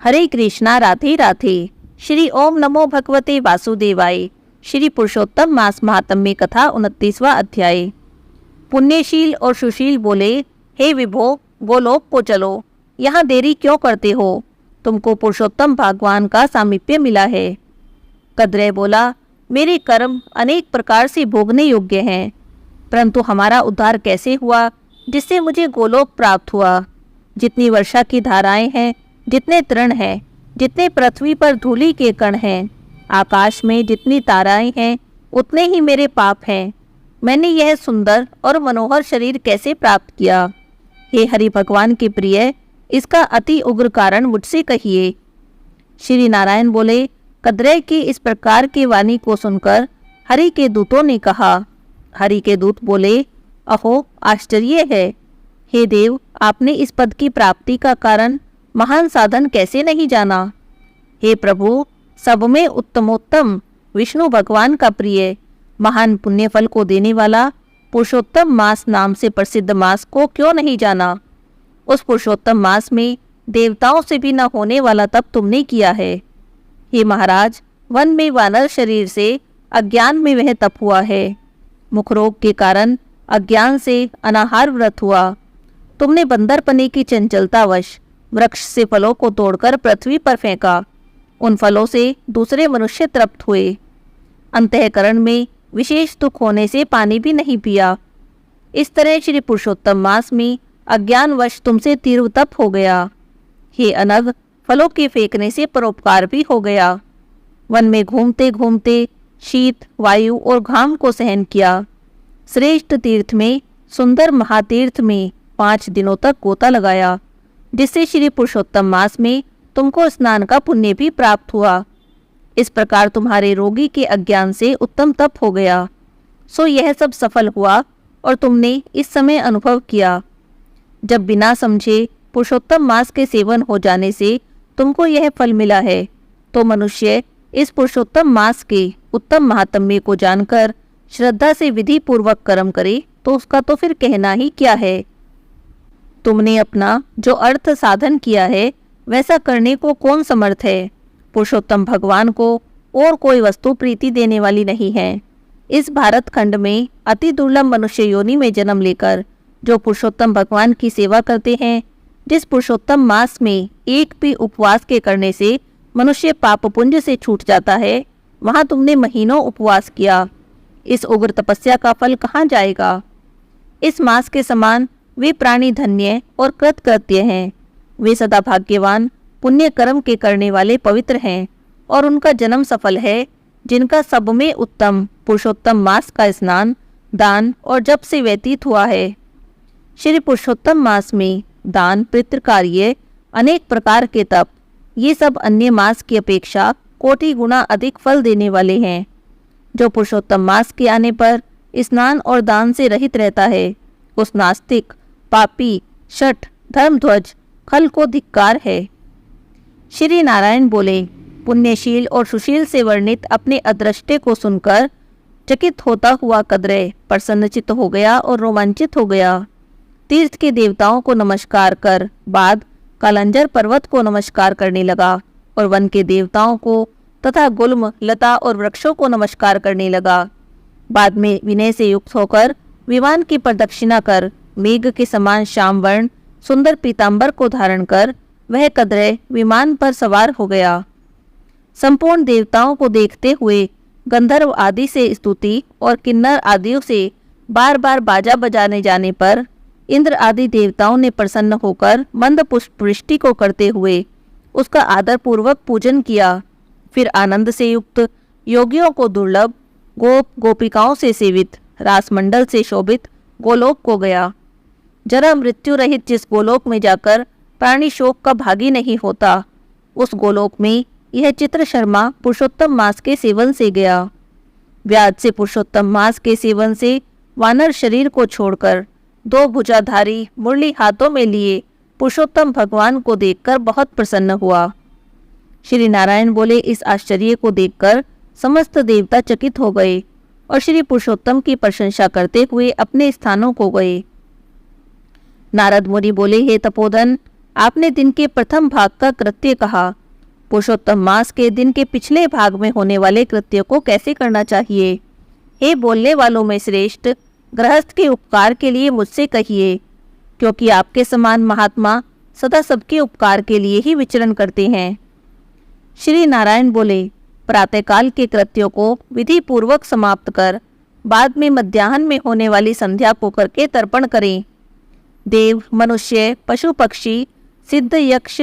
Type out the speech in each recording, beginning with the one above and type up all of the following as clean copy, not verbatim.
हरे कृष्णा राधे राधे। श्री ओम नमो भगवते वासुदेवाय। श्री पुरुषोत्तम मास महात्म्य कथा 29वां अध्याय। पुण्यशील और सुशील बोले, हे विभो, गोलोक को चलो, यहाँ देरी क्यों करते हो? तुमको पुरुषोत्तम भगवान का सामीप्य मिला है। कद्रय बोला, मेरे कर्म अनेक प्रकार से भोगने योग्य हैं, परंतु हमारा उद्धार कैसे हुआ जिससे मुझे गोलोक प्राप्त हुआ? जितनी वर्षा की धाराएं हैं, जितने तृण हैं, जितने पृथ्वी पर धूलि के कण हैं, आकाश में जितनी ताराएं हैं, उतने ही मेरे पाप हैं। मैंने यह सुंदर और मनोहर शरीर कैसे प्राप्त किया? हे हरि भगवान के प्रिय, इसका अति उग्र कारण मुझसे कहिए। श्री नारायण बोले, कद्रय की इस प्रकार की वाणी को सुनकर हरि के दूतों ने कहा। हरि के दूत बोले, अहो आश्चर्य है। हे देव, आपने इस पद की प्राप्ति का कारण महान साधन कैसे नहीं जाना? हे प्रभु, सब में उत्तमोत्तम विष्णु भगवान का प्रिय महान पुण्य फल को देने वाला पुरुषोत्तम मास नाम से प्रसिद्ध मास को क्यों नहीं जाना? उस पुरुषोत्तम मास में देवताओं से भी न होने वाला तप तुमने किया है। हे महाराज, वन में वानर शरीर से अज्ञान में वह तप हुआ है। मुख रोग के कारण अज्ञान से अनाहार व्रत हुआ। तुमने बंदरपने की चंचलतावश वृक्ष से फलों को तोड़कर पृथ्वी पर फेंका। उन फलों से दूसरे मनुष्य तृप्त हुए। अंतःकरण में विशेष दुख होने से पानी भी नहीं पिया। इस तरह श्री पुरुषोत्तम मास में अज्ञानवश तुमसे तीव्र तप हो गया। हे अनग, फलों के फेंकने से परोपकार भी हो गया। वन में घूमते घूमते शीत, वायु और घाम को सहन किया। श्रेष्ठ तीर्थ में, सुंदर महातीर्थ में 5 दिनों तक गोता लगाया, जिससे श्री पुरुषोत्तम मास में तुमको स्नान का पुण्य भी प्राप्त हुआ। इस प्रकार तुम्हारे रोगी के अज्ञान से उत्तम तप हो गया। सो यह सब सफल हुआ और तुमने इस समय अनुभव किया। जब बिना समझे पुरुषोत्तम मास के सेवन हो जाने से तुमको यह फल मिला है, तो मनुष्य इस पुरुषोत्तम मास के उत्तम महात्म्य को जानकर श्रद्धा से विधि पूर्वक कर्म करे तो उसका तो फिर कहना ही क्या है। तुमने अपना जो अर्थ साधन किया है, वैसा करने को कौन समर्थ है? पुरुषोत्तम भगवान को और कोई वस्तु प्रीति देने वाली नहीं है। इस भारत खंड में अति दुर्लभ मनुष्य योनि में जन्म लेकर जो पुरुषोत्तम भगवान की सेवा करते हैं, जिस पुरुषोत्तम मास में एक भी उपवास के करने से मनुष्य पाप पुंज से छूट जाता है, वहाँ तुमने महीनों उपवास किया। इस उग्र तपस्या का फल कहाँ जाएगा? इस मास के समान वे प्राणी धन्य और कृतकृत्य हैं। वे सदा भाग्यवान, पुण्य कर्म के करने वाले पवित्र हैं, और उनका जन्म सफल है, जिनका सब में उत्तम पुरुषोत्तम मास का स्नान, दान और जप से व्यतीत हुआ है। श्री पुरुषोत्तम मास में दान, पितृकार्य, अनेक प्रकार के तप, ये सब अन्य मास की अपेक्षा कोटि गुना अधिक फल देने वाले हैं। जो पुरुषोत्तम मास के आने पर स्नान और दान से रहित रहता है, उस नास्तिक, पापी, शठ, धर्मध्वज, खल को धिक्कार है। श्री नारायण बोले, पुण्यशील और सुशील से वर्णित अपने अदृष्टे को सुनकर चकित होता हुआ कद्रय प्रसन्नचित्त हो गया और रोमांचित हो गया। तीर्थ के देवताओं को नमस्कार कर बाद कालंजर पर्वत को नमस्कार करने लगा और वन के देवताओं को तथा गुल्म, लता और वृक्षों को नमस्कार करने लगा। बाद में विनय से युक्त होकर विमान की प्रदक्षिणा कर मेघ के समान श्याम वर्ण सुंदर पीतांबर को धारण कर वह कद्रय विमान पर सवार हो गया। संपूर्ण देवताओं को देखते हुए गंधर्व आदि से स्तुति और किन्नर आदियों से बार बार बाजा बजाने जाने पर इंद्र आदि देवताओं ने प्रसन्न होकर मंद पुष्प वृष्टि को करते हुए उसका आदर पूर्वक पूजन किया। फिर आनंद से युक्त योगियों को दुर्लभ गोप गोपिकाओं से सेवित रासमंडल से शोभित गोलोक को गया। जरा मृत्यु रहित जिस गोलोक में जाकर प्राणी शोक का भागी नहीं होता, उस गोलोक में यह चित्र शर्मा पुरुषोत्तम मास के सेवन से गया। व्याध से पुरुषोत्तम मास के सेवन से वानर शरीर को छोड़कर 2 भुजाधारी मुरली हाथों में लिए पुरुषोत्तम भगवान को देखकर बहुत प्रसन्न हुआ। श्री नारायण बोले, इस आश्चर्य को देखकर समस्त देवता चकित हो गए और श्री पुरुषोत्तम की प्रशंसा करते हुए अपने स्थानों को गए। नारद मुनि बोले, हे तपोधन, आपने दिन के प्रथम भाग का कृत्य कहा। पुरुषोत्तम मास के दिन के पिछले भाग में होने वाले कृत्य को कैसे करना चाहिए? हे बोलने वालों में श्रेष्ठ, गृहस्थ के उपकार के लिए मुझसे कहिए, क्योंकि आपके समान महात्मा सदा सबके उपकार के लिए ही विचरण करते हैं। श्री नारायण बोले, प्रातःकाल के कृत्यों को विधि पूर्वक समाप्त कर बाद में मध्याह्न में होने वाली संध्या को करके तर्पण करें। देव, मनुष्य, पशु पक्षी, सिद्ध, यक्ष,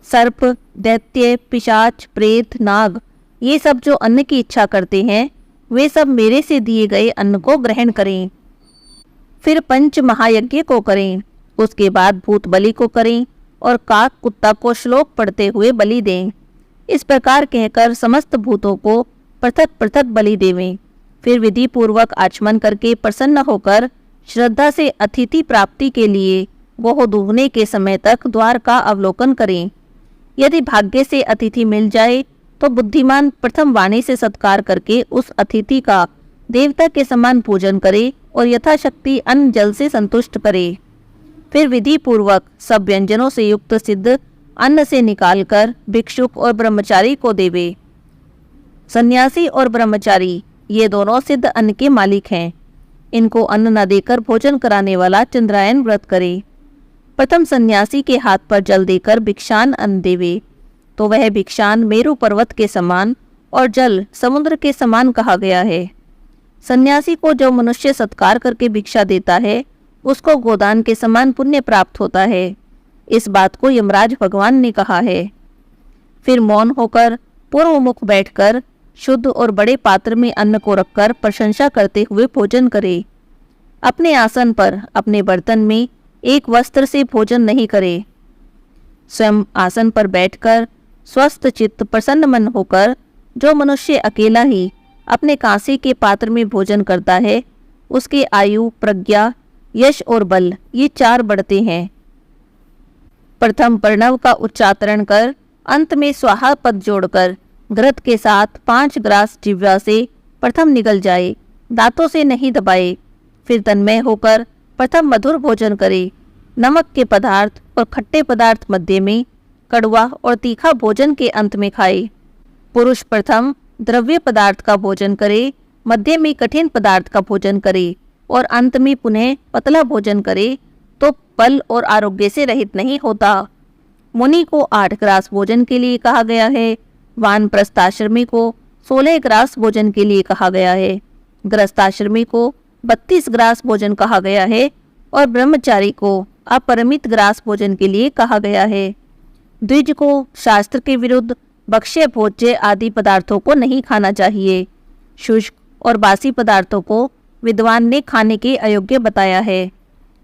सर्प, दैत्य, पिशाच, प्रेत, नाग, ये सब जो अन्न की इच्छा करते हैं वे सब मेरे से दिए गए अन्न को ग्रहण करें। फिर पंच महायज्ञ को करें। उसके बाद भूत बलि को करें और काक कुत्ता को श्लोक पढ़ते हुए बलि दें। इस प्रकार कहकर समस्त भूतों को पृथक पृथक बलि देवें। फिर विधि पूर्वक आचमन करके प्रसन्न होकर श्रद्धा से अतिथि प्राप्ति के लिए गोह दूहने के समय तक द्वार का अवलोकन करें। यदि भाग्य से अतिथि मिल जाए तो बुद्धिमान प्रथम वाणी से सत्कार करके उस अतिथि का देवता के समान पूजन करे और यथाशक्ति अन्न जल से संतुष्ट करे। फिर विधि पूर्वक सब व्यंजनों से युक्त सिद्ध अन्न से निकालकर भिक्षुक और ब्रह्मचारी को देवे। सन्यासी और ब्रह्मचारी ये दोनों सिद्ध अन्न के मालिक हैं। इनको अन्न न देकर भोजन कराने वाला चंद्रायन व्रत करे। प्रथम सन्यासी के हाथ पर जल देकर भिक्षान अन्न देवे, तो वह भिक्षान मेरु पर्वत के समान और जल समुद्र के समान कहा गया है। सन्यासी को जो मनुष्य सत्कार करके भिक्षा देता है उसको गोदान के समान पुण्य प्राप्त होता है। इस बात को यमराज भगवान ने कहा है। फिर मौन होकर पूर्व मुख बैठकर शुद्ध और बड़े पात्र में अन्न को रखकर प्रशंसा करते हुए भोजन करे। अपने आसन पर अपने बर्तन में एक वस्त्र से भोजन नहीं करे। स्वयं आसन पर बैठकर स्वस्थ चित्त प्रसन्न मन होकर जो मनुष्य अकेला ही अपने कांसे के पात्र में भोजन करता है उसके आयु, प्रज्ञा, यश और बल ये 4 बढ़ते हैं। प्रथम प्रणव का उच्चारण कर अंत में स्वाहा पद जोड़कर घृत के साथ 5 ग्रास जिह्वा से प्रथम निगल जाए, दांतों से नहीं दबाए। फिर तन्मय होकर प्रथम मधुर भोजन करे। नमक के पदार्थ और खट्टे पदार्थ मध्य में, कड़वा और तीखा भोजन के अंत में खाए। पुरुष प्रथम द्रव्य पदार्थ का भोजन करे, मध्य में कठिन पदार्थ का भोजन करे और अंत में पुनः पतला भोजन करे तो बल और आरोग्य से रहित नहीं होता। मुनि को 8 ग्रास भोजन के लिए कहा गया है। वानप्रस्थाश्रमी को 16 ग्रास भोजन के लिए कहा गया है। गृहस्थाश्रमी को 32 ग्रास भोजन कहा गया है और ब्रह्मचारी को अपरिमित ग्रास भोजन के लिए कहा गया है। द्विज को शास्त्र के विरुद्ध भक्ष्य भोज्य आदि पदार्थों को नहीं खाना चाहिए। शुष्क और बासी पदार्थों को विद्वान ने खाने के अयोग्य बताया है।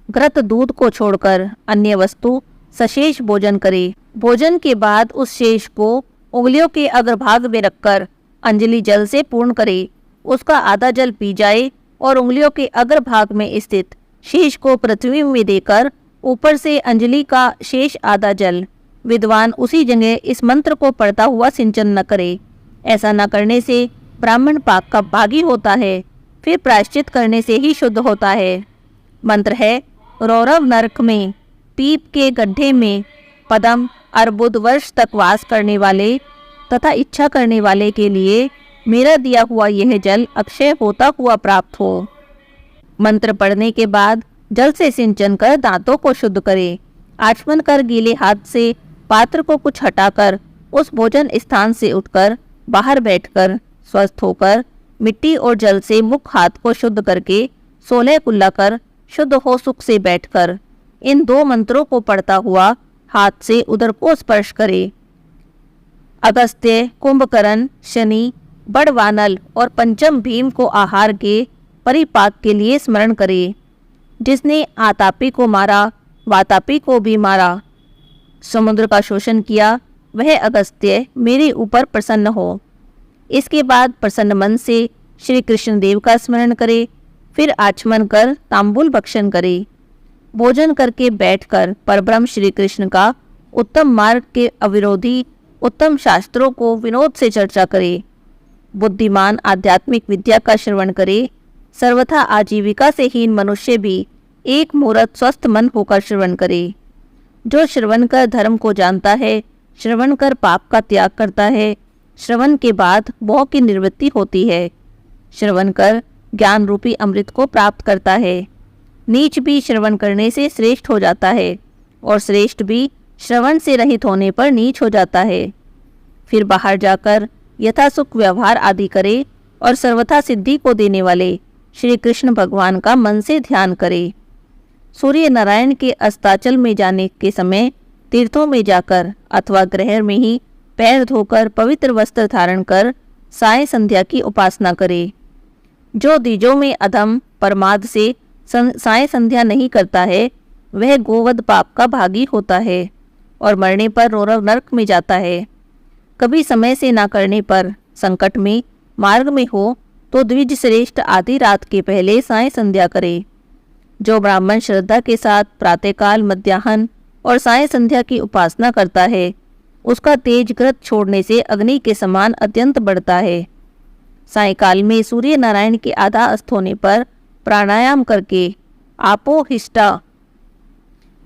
घृत दूध को छोड़कर अन्य वस्तु सशेष भोजन करे। भोजन के बाद उस शेष को उंगलियों के अग्रभाग में रखकर अंजलि जल से पूर्ण करे। उसका आधा जल पी जाए और उंगलियों के अग्रभाग में स्थित शेष को पृथ्वी में देकर ऊपर से अंजलि का शेष आधा जल विद्वान उसी जगह इस मंत्र को पढ़ता हुआ सिंचन न करे। ऐसा न करने से ब्राह्मण पाक का भागी होता है, फिर प्रायश्चित करने से ही शुद्ध होता है। मंत्र है, रौरव नरक में पीप के गड्ढे में पदम अर्बुद वर्ष तक वास करने वाले तथा इच्छा करने वाले के लिए मेरा दिया हुआ यह जल अक्षय होता हुआ प्राप्त हो। मंत्र पढ़ने के बाद जल से सिंचन कर दांतों को शुद्ध करे। आचमन कर गीले हाथ से पात्र को कुछ हटाकर उस भोजन स्थान से उठकर बाहर बैठकर स्वस्थ होकर मिट्टी और जल से मुख हाथ को शुद्ध करके 16 कुल्ला कर शुद्ध हो सुख से बैठकर इन 2 मंत्रों को पढ़ता हुआ हाथ से उदर को स्पर्श करे। अगस्त्य, कुंभकर्ण, शनि, बड़वानल और पंचम भीम को आहार के परिपाक के लिए स्मरण करे। जिसने आतापी को मारा, वातापी को भी मारा, समुद्र का शोषण किया, वह अगस्त्य मेरे ऊपर प्रसन्न हो। इसके बाद प्रसन्न मन से श्री कृष्ण देव का स्मरण करे। फिर आचमन कर तांबूल भक्षण करे। भोजन करके बैठकर परब्रह्म श्री कृष्ण का उत्तम मार्ग के अविरोधी उत्तम शास्त्रों को विनोद से चर्चा करे। बुद्धिमान आध्यात्मिक विद्या का श्रवण करे। सर्वथा आजीविका से हीन मनुष्य भी एक मुहूर्त स्वस्थ मन होकर श्रवण करे। जो श्रवण कर धर्म को जानता है, श्रवण कर पाप का त्याग करता है, श्रवण के बाद मोह की निवृत्ति होती है, श्रवण कर ज्ञान रूपी अमृत को प्राप्त करता है। नीच भी श्रवण करने से श्रेष्ठ हो जाता है और श्रेष्ठ भी श्रवण से रहित होने पर नीच हो जाता है। फिर बाहर जाकर यथासुख व्यवहार आदि करे और सर्वथा सिद्धि को देने वाले श्री कृष्ण भगवान का मन से ध्यान करे। सूर्य नारायण के अस्ताचल में जाने के समय तीर्थों में जाकर अथवा ग्रह में ही पैर धोकर पवित्र वस्त्र धारण कर साय संध्या की उपासना करे। जो द्विजों में अधम परमाद से साय संध्या नहीं करता है, वह गोवध पाप का भागी होता है और मरने पर रौरव नरक में जाता है। कभी समय से ना करने पर संकट में मार्ग में हो तो द्विज श्रेष्ठ आधी रात के पहले साय संध्या करे। जो ब्राह्मण श्रद्धा के साथ प्रातःकाल, मध्याह्न और साय संध्या की उपासना करता है, उसका तेज कृत छोड़ने से अग्नि के समान अत्यंत बढ़ता है। सायकाल में सूर्य नारायण के आधा अस्त होने पर प्राणायाम करके आपो हिष्टा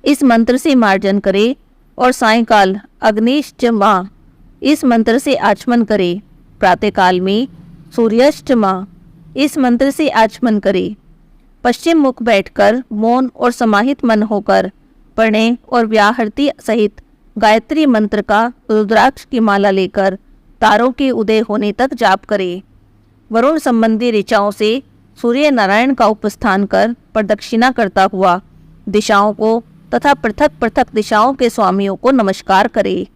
इस मंत्र से मार्जन करे और सायकाल अग्निश्च मां इस मंत्र से आचमन करे। प्रातःकाल में सूर्यश्च मां इस मंत्र से आचमन करे। पश्चिम मुख बैठकर मौन और समाहित मन होकर प्रणय और व्याहृति सहित गायत्री मंत्र का रुद्राक्ष की माला लेकर तारों के उदय होने तक जाप करे। वरुण संबंधी ऋचाओं से सूर्य नारायण का उपस्थान कर प्रदक्षिणा करता हुआ दिशाओं को तथा पृथक पृथक दिशाओं के स्वामियों को नमस्कार करे।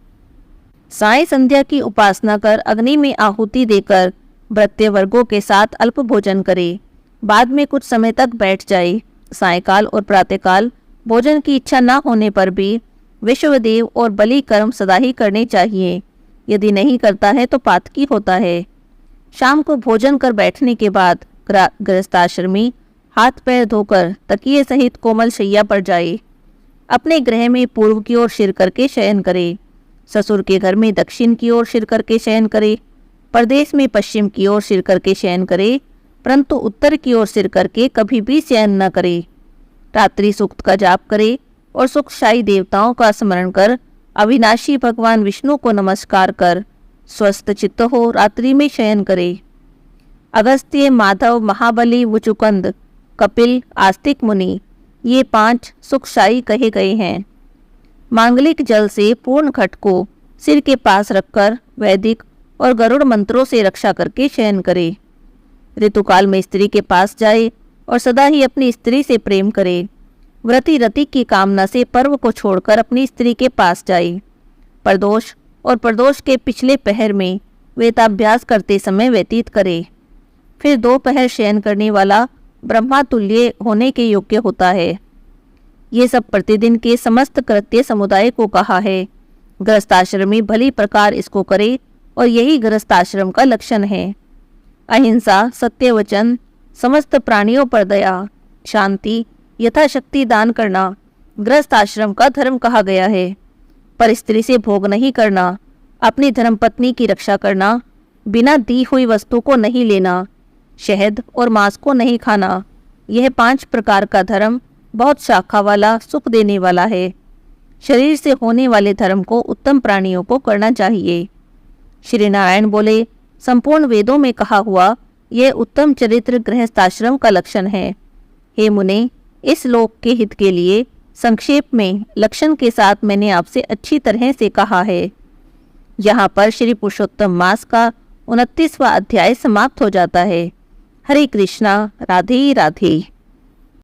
साय संध्या की उपासना कर अग्नि में आहुति देकर भृत्य वर्गों के साथ अल्प भोजन करे। बाद में कुछ समय तक बैठ जाए। सायकाल और प्रातःकाल भोजन की इच्छा न होने पर भी विश्वदेव और बलि कर्म सदा ही करने चाहिए। यदि नहीं करता है तो पातकी होता है। शाम को भोजन कर बैठने के बाद गृहस्थाश्रमी हाथ पैर धोकर तकिए सहित कोमल शैया पर जाए। अपने गृह में पूर्व की ओर सिर करके शयन करे। ससुर के घर में दक्षिण की ओर सिर करके शयन करे। परदेश में पश्चिम की ओर सिर करके शयन करे, परंतु उत्तर की ओर सिर करके कभी भी शयन न करे। रात्रि सूक्त का जाप करे और सुखशायी देवताओं का स्मरण कर अविनाशी भगवान विष्णु को नमस्कार कर स्वस्थ चित्त हो रात्रि में शयन करे। अगस्त्य, माधव, महाबली, वुचुकंद, कपिल, आस्तिक मुनि ये 5 सुखशायी कहे गए हैं। मांगलिक जल से पूर्ण घट को सिर के पास रखकर वैदिक और गरुड़ मंत्रों से रक्षा करके शयन करे। ऋतुकाल में स्त्री के पास जाए और सदा ही अपनी स्त्री से प्रेम करे। व्रति रति की कामना से पर्व को छोड़कर अपनी स्त्री के पास जाए। प्रदोष और प्रदोष के पिछले पहर में वेदाभ्यास करते समय व्यतीत करे। फिर 2 पहर शयन करने वाला ब्रह्मा तुल्य होने के योग्य होता है। ये सब प्रतिदिन के समस्त कृत्य समुदाय को कहा है। गृहस्थाश्रमी भली प्रकार इसको करे और यही गृहस्थाश्रम का लक्षण है। अहिंसा, सत्यवचन, समस्त प्राणियों पर दया, शांति, यथाशक्ति दान करना गृहस्थाश्रम का धर्म कहा गया है। पर स्त्री से भोग नहीं करना, अपनी धर्मपत्नी की रक्षा करना, बिना दी हुई वस्तु को नहीं लेना, शहद और मांस को नहीं खाना, यह 5 प्रकार का धर्म बहुत शाखा वाला, सुख देने वाला है। शरीर से होने वाले धर्म को उत्तम प्राणियों को करना चाहिए। श्री नारायण बोले, संपूर्ण वेदों में कहा हुआ यह उत्तम चरित्र गृहस्थाश्रम का लक्षण है। हे मुने, इस लोक के हित के लिए संक्षेप में लक्षण के साथ मैंने आपसे अच्छी तरह से कहा है। यहाँ पर श्री पुरुषोत्तम मास का 29वां अध्याय समाप्त हो जाता है। हरे कृष्णा, राधे राधे।